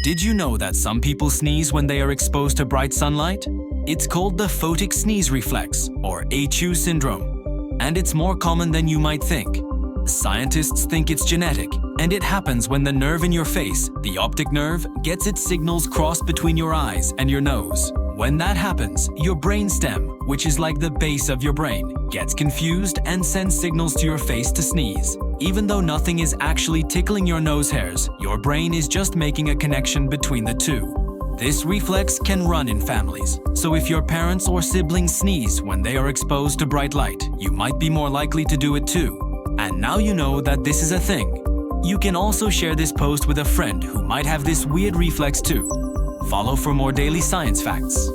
Did you know that some people sneeze when they are exposed to bright sunlight? It's called the photic sneeze reflex, or ACHOO syndrome, and it's more common than you might think. Scientists think it's genetic, and it happens when the nerve in your face, the optic nerve, gets its signals crossed between your eyes and your nose. When that happens, your brain stem, which is like the base of your brain, gets confused and sends signals to your face to sneeze. Even though nothing is actually tickling your nose hairs, your brain is just making a connection between the two. This reflex can run in families, so if your parents or siblings sneeze when they are exposed to bright light, you might be more likely to do it too. And now you know that this is a thing. You can also share this post with a friend who might have this weird reflex too. Follow for more daily science facts.